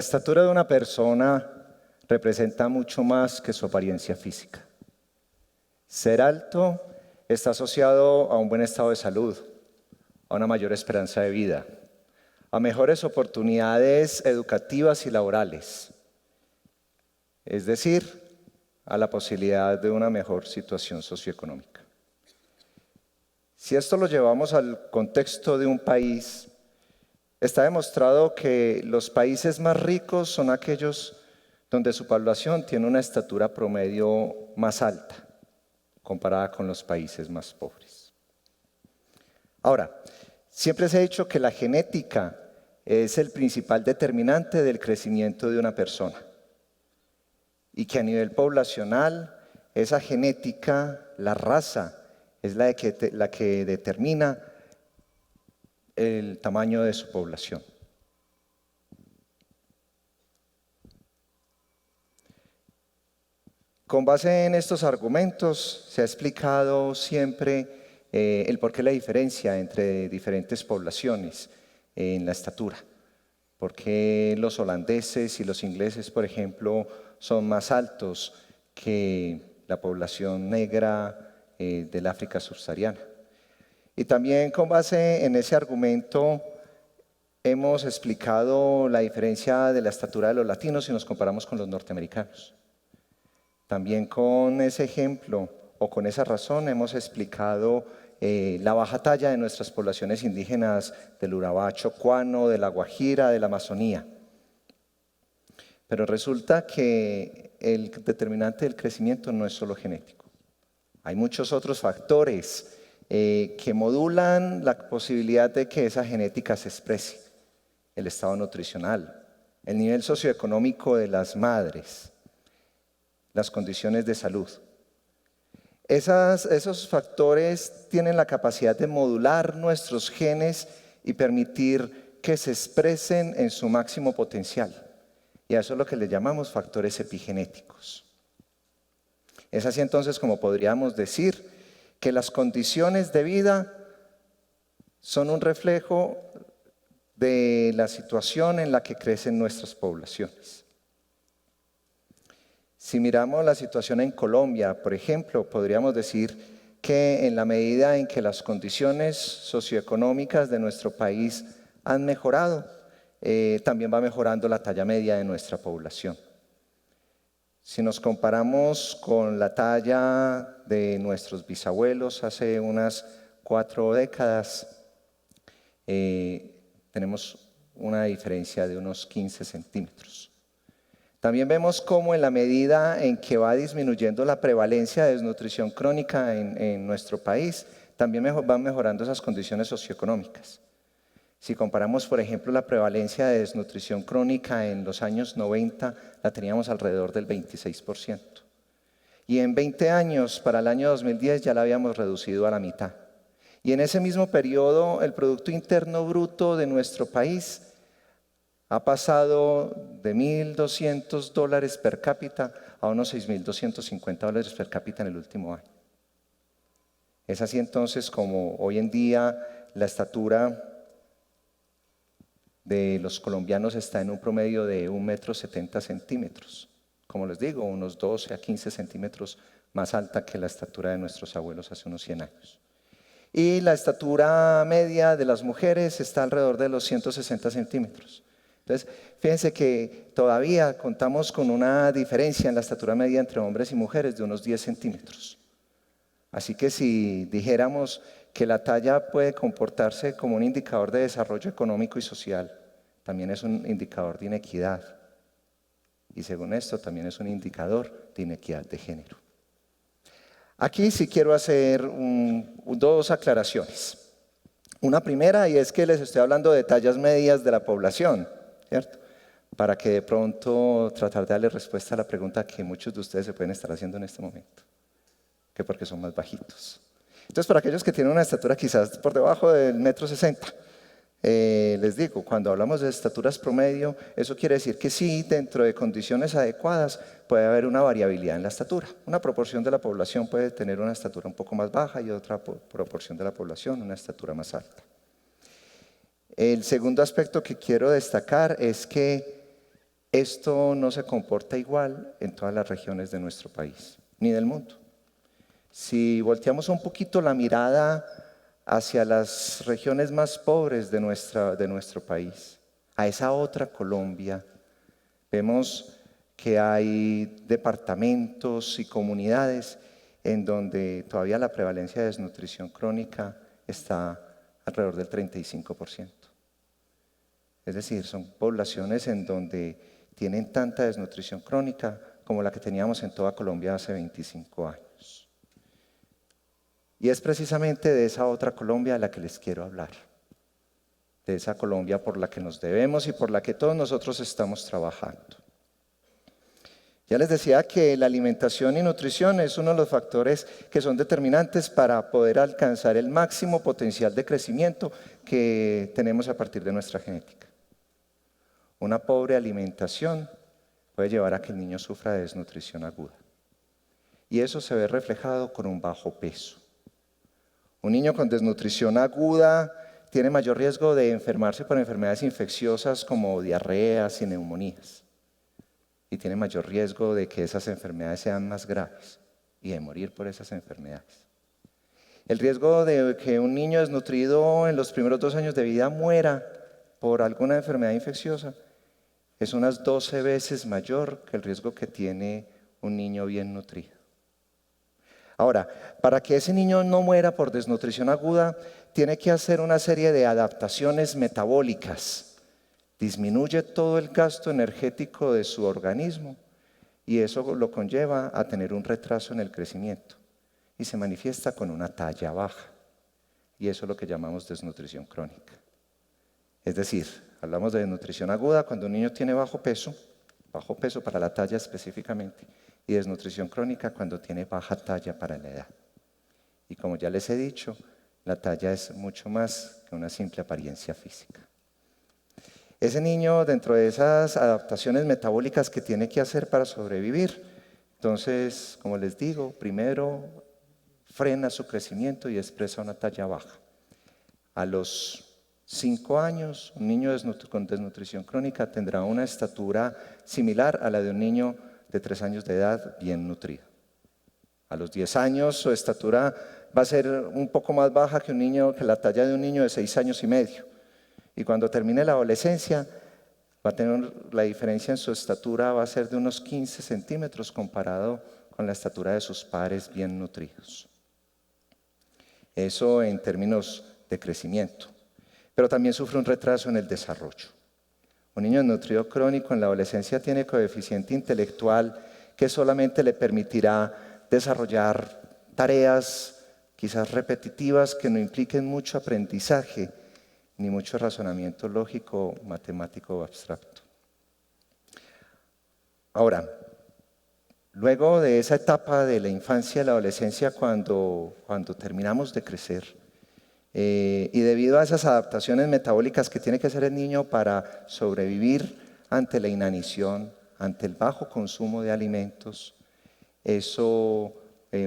estatura de una persona representa mucho más que su apariencia física. Ser alto está asociado a un buen estado de salud, a una mayor esperanza de vida, a mejores oportunidades educativas y laborales, es decir, a la posibilidad de una mejor situación socioeconómica. Si esto lo llevamos al contexto de un país, está demostrado que los países más ricos son aquellos donde su población tiene una estatura promedio más alta, comparada con los países más pobres. Ahora, siempre se ha dicho que la genética es el principal determinante del crecimiento de una persona y que a nivel poblacional esa genética, la raza, es la que determina el tamaño de su población. Con base en estos argumentos se ha explicado siempre el porqué la diferencia entre diferentes poblaciones en la estatura. Por qué los holandeses y los ingleses, por ejemplo, son más altos que la población negra del África subsahariana. Y también con base en ese argumento hemos explicado la diferencia de la estatura de los latinos si nos comparamos con los norteamericanos. También con ese ejemplo o con esa razón hemos explicado la baja talla de nuestras poblaciones indígenas del Urabá chocuano, de la Guajira, de la Amazonía. Pero resulta que el determinante del crecimiento no es solo genético. Hay muchos otros factores que modulan la posibilidad de que esa genética se exprese. El estado nutricional, el nivel socioeconómico de las madres, las condiciones de salud. Esos factores tienen la capacidad de modular nuestros genes y permitir que se expresen en su máximo potencial. Y a eso es lo que le llamamos factores epigenéticos. Es así entonces como podríamos decir que las condiciones de vida son un reflejo de la situación en la que crecen nuestras poblaciones. Si miramos la situación en Colombia, por ejemplo, podríamos decir que en la medida en que las condiciones socioeconómicas de nuestro país han mejorado, también va mejorando la talla media de nuestra población. Si nos comparamos con la talla de nuestros bisabuelos hace unas 4 décadas, tenemos una diferencia de unos 15 centímetros. También vemos cómo en la medida en que va disminuyendo la prevalencia de desnutrición crónica en nuestro país, también van mejorando esas condiciones socioeconómicas. Si comparamos, por ejemplo, la prevalencia de desnutrición crónica en los años 90, la teníamos alrededor del 26%. Y en 20 años, para el año 2010, ya la habíamos reducido a la mitad. Y en ese mismo periodo, el Producto Interno Bruto de nuestro país ha pasado de $1.200 per cápita a unos $6.250 per cápita en el último año. Es así entonces como hoy en día la estatura de los colombianos está en un promedio de 1,70 m. Como les digo, unos 12 a 15 centímetros más alta que la estatura de nuestros abuelos hace unos 100 años. Y la estatura media de las mujeres está alrededor de los 160 centímetros. Entonces, fíjense que todavía contamos con una diferencia en la estatura media entre hombres y mujeres de unos 10 centímetros. Así que si dijéramos que la talla puede comportarse como un indicador de desarrollo económico y social, también es un indicador de inequidad. Y según esto, también es un indicador de inequidad de género. Aquí sí quiero hacer dos aclaraciones. Una primera, y es que les estoy hablando de tallas medias de la población, ¿cierto? Para que de pronto tratar de darle respuesta a la pregunta que muchos de ustedes se pueden estar haciendo en este momento, que porque son más bajitos. Entonces, para aquellos que tienen una estatura quizás por debajo del 1,60 m, les digo, cuando hablamos de estaturas promedio, eso quiere decir que sí, dentro de condiciones adecuadas, puede haber una variabilidad en la estatura. Una proporción de la población puede tener una estatura un poco más baja y otra proporción de la población una estatura más alta. El segundo aspecto que quiero destacar es que Esto no se comporta igual en todas las regiones de nuestro país, ni del mundo. Si volteamos un poquito la mirada hacia las regiones más pobres de nuestro país, a esa otra Colombia, vemos que hay departamentos y comunidades en donde todavía la prevalencia de desnutrición crónica está alrededor del 35%. Es decir, son poblaciones en donde tienen tanta desnutrición crónica como la que teníamos en toda Colombia hace 25 años. Y es precisamente de esa otra Colombia a la que les quiero hablar. De esa Colombia por la que nos debemos y por la que todos nosotros estamos trabajando. Ya les decía que la alimentación y nutrición es uno de los factores que son determinantes para poder alcanzar el máximo potencial de crecimiento que tenemos a partir de nuestra genética. Una pobre alimentación puede llevar a que el niño sufra de desnutrición aguda. Y eso se ve reflejado con un bajo peso. Un niño con desnutrición aguda tiene mayor riesgo de enfermarse por enfermedades infecciosas como diarreas y neumonías. Y tiene mayor riesgo de que esas enfermedades sean más graves y de morir por esas enfermedades. El riesgo de que un niño desnutrido en los primeros 2 años de vida muera por alguna enfermedad infecciosa es unas 12 veces mayor que el riesgo que tiene un niño bien nutrido. Ahora, para que ese niño no muera por desnutrición aguda, tiene que hacer una serie de adaptaciones metabólicas. Disminuye todo el gasto energético de su organismo y eso lo conlleva a tener un retraso en el crecimiento y se manifiesta con una talla baja. Y eso es lo que llamamos desnutrición crónica. Es decir, hablamos de desnutrición aguda cuando un niño tiene bajo peso para la talla específicamente, y desnutrición crónica cuando tiene baja talla para la edad. Y como ya les he dicho, la talla es mucho más que una simple apariencia física. Ese niño, dentro de esas adaptaciones metabólicas que tiene que hacer para sobrevivir, entonces, como les digo, primero frena su crecimiento y expresa una talla baja. A los 5 años, un niño con desnutrición crónica tendrá una estatura similar a la de un niño de 3 años de edad bien nutrido. A los 10 años su estatura va a ser un poco más baja que la talla de un niño de 6 años y medio. Y cuando termine la adolescencia, va a tener la diferencia en su estatura va a ser de unos 15 centímetros comparado con la estatura de sus pares bien nutridos. Eso en términos de crecimiento. Pero también sufre un retraso en el desarrollo. Un niño desnutrido crónico en la adolescencia tiene coeficiente intelectual que solamente le permitirá desarrollar tareas quizás repetitivas que no impliquen mucho aprendizaje ni mucho razonamiento lógico, matemático o abstracto. Ahora, luego de esa etapa de la infancia y la adolescencia, cuando terminamos de crecer, y debido a esas adaptaciones metabólicas que tiene que hacer el niño para sobrevivir ante la inanición, ante el bajo consumo de alimentos, eso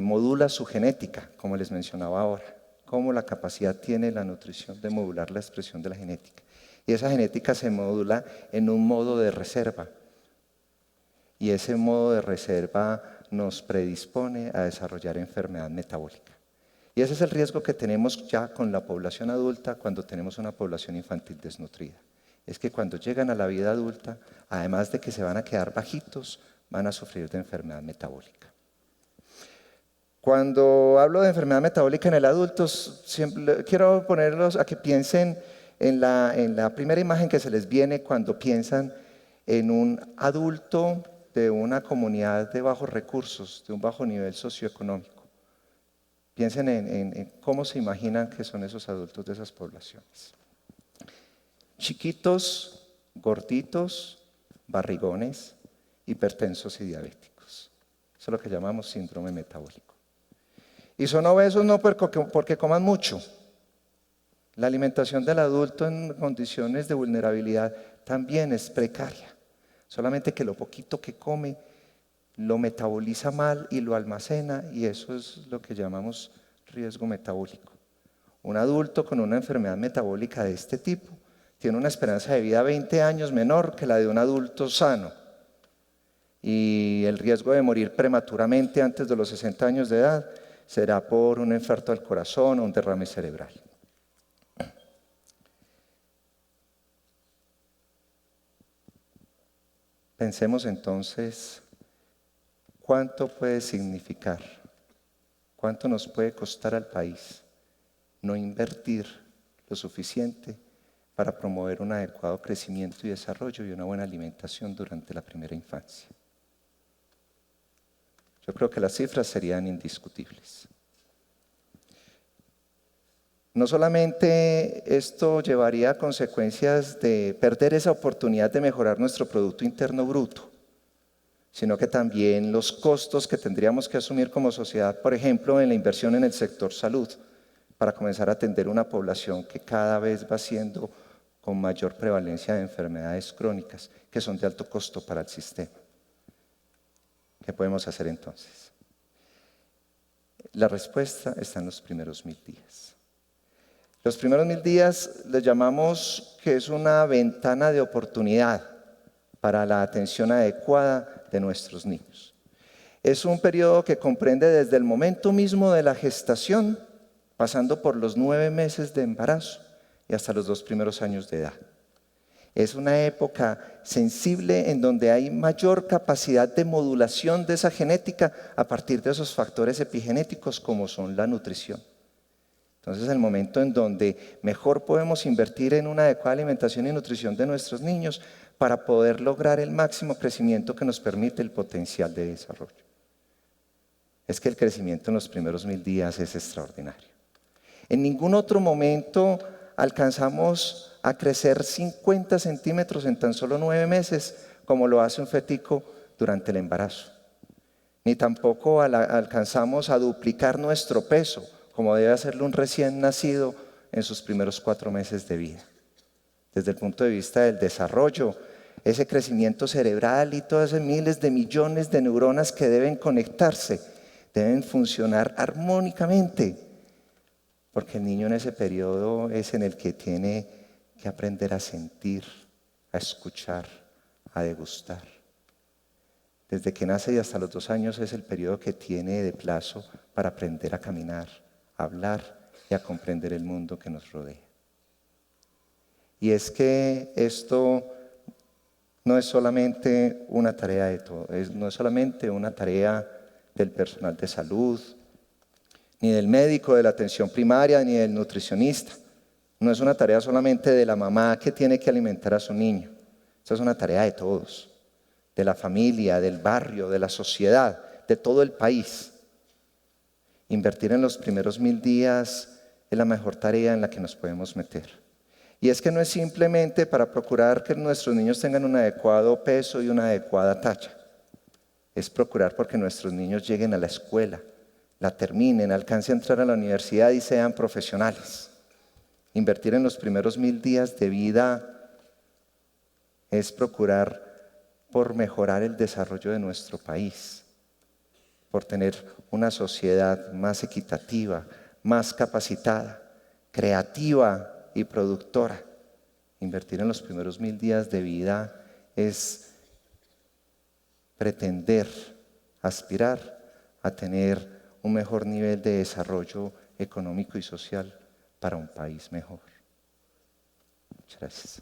modula su genética, como les mencionaba ahora, cómo la capacidad tiene la nutrición de modular la expresión de la genética. Y esa genética se modula en un modo de reserva. Y ese modo de reserva nos predispone a desarrollar enfermedad metabólica. Y ese es el riesgo que tenemos ya con la población adulta cuando tenemos una población infantil desnutrida. Es que cuando llegan a la vida adulta, además de que se van a quedar bajitos, van a sufrir de enfermedad metabólica. Cuando hablo de enfermedad metabólica en el adulto, siempre quiero ponerlos a que piensen en la primera imagen que se les viene cuando piensan en un adulto de una comunidad de bajos recursos, de un bajo nivel socioeconómico. Piensen en cómo se imaginan que son esos adultos de esas poblaciones. Chiquitos, gorditos, barrigones, hipertensos y diabéticos. Eso es lo que llamamos síndrome metabólico. Y son obesos no porque coman mucho. La alimentación del adulto en condiciones de vulnerabilidad también es precaria. Solamente que lo poquito que come lo metaboliza mal y lo almacena, y eso es lo que llamamos riesgo metabólico. Un adulto con una enfermedad metabólica de este tipo tiene una esperanza de vida 20 años menor que la de un adulto sano. Y el riesgo de morir prematuramente antes de los 60 años de edad será por un infarto al corazón o un derrame cerebral. Pensemos entonces, ¿cuánto puede significar? ¿Cuánto nos puede costar al país no invertir lo suficiente para promover un adecuado crecimiento y desarrollo y una buena alimentación durante la primera infancia? Yo creo que las cifras serían indiscutibles. No solamente esto llevaría a consecuencias de perder esa oportunidad de mejorar nuestro Producto Interno Bruto, sino que también los costos que tendríamos que asumir como sociedad, por ejemplo, en la inversión en el sector salud, para comenzar a atender una población que cada vez va siendo con mayor prevalencia de enfermedades crónicas, que son de alto costo para el sistema. ¿Qué podemos hacer entonces? La respuesta está en los primeros 1000 días. Los primeros 1000 días les llamamos que es una ventana de oportunidad para la atención adecuada de nuestros niños. Es un periodo que comprende desde el momento mismo de la gestación, pasando por los 9 meses de embarazo y hasta los 2 primeros años de edad. Es una época sensible en donde hay mayor capacidad de modulación de esa genética a partir de esos factores epigenéticos como son la nutrición. Entonces, el momento en donde mejor podemos invertir en una adecuada alimentación y nutrición de nuestros niños para poder lograr el máximo crecimiento que nos permite el potencial de desarrollo. Es que el crecimiento en los primeros 1000 días es extraordinario. En ningún otro momento alcanzamos a crecer 50 centímetros en tan solo 9 meses, como lo hace un fetico durante el embarazo. Ni tampoco alcanzamos a duplicar nuestro peso, como debe hacerlo un recién nacido en sus primeros 4 meses de vida. Desde el punto de vista del desarrollo, ese crecimiento cerebral y todas esas miles de millones de neuronas que deben conectarse, deben funcionar armónicamente, porque el niño en ese periodo es en el que tiene que aprender a sentir, a escuchar, a degustar. Desde que nace y hasta los 2 años es el periodo que tiene de plazo para aprender a caminar, a hablar y a comprender el mundo que nos rodea. Y es que esto no es solamente una tarea de todo, no es solamente una tarea del personal de salud, ni del médico de la atención primaria, ni del nutricionista. No es una tarea solamente de la mamá que tiene que alimentar a su niño. Esta es una tarea de todos, de la familia, del barrio, de la sociedad, de todo el país. Invertir en los primeros 1000 días es la mejor tarea en la que nos podemos meter. Y es que no es simplemente para procurar que nuestros niños tengan un adecuado peso y una adecuada talla. Es procurar porque nuestros niños lleguen a la escuela, la terminen, alcancen a entrar a la universidad y sean profesionales. Invertir en los primeros 1000 días de vida es procurar por mejorar el desarrollo de nuestro país, por tener una sociedad más equitativa, más capacitada, creativa y productora. Invertir en los primeros 1000 días de vida es pretender, aspirar a tener un mejor nivel de desarrollo económico y social para un país mejor. Muchas gracias.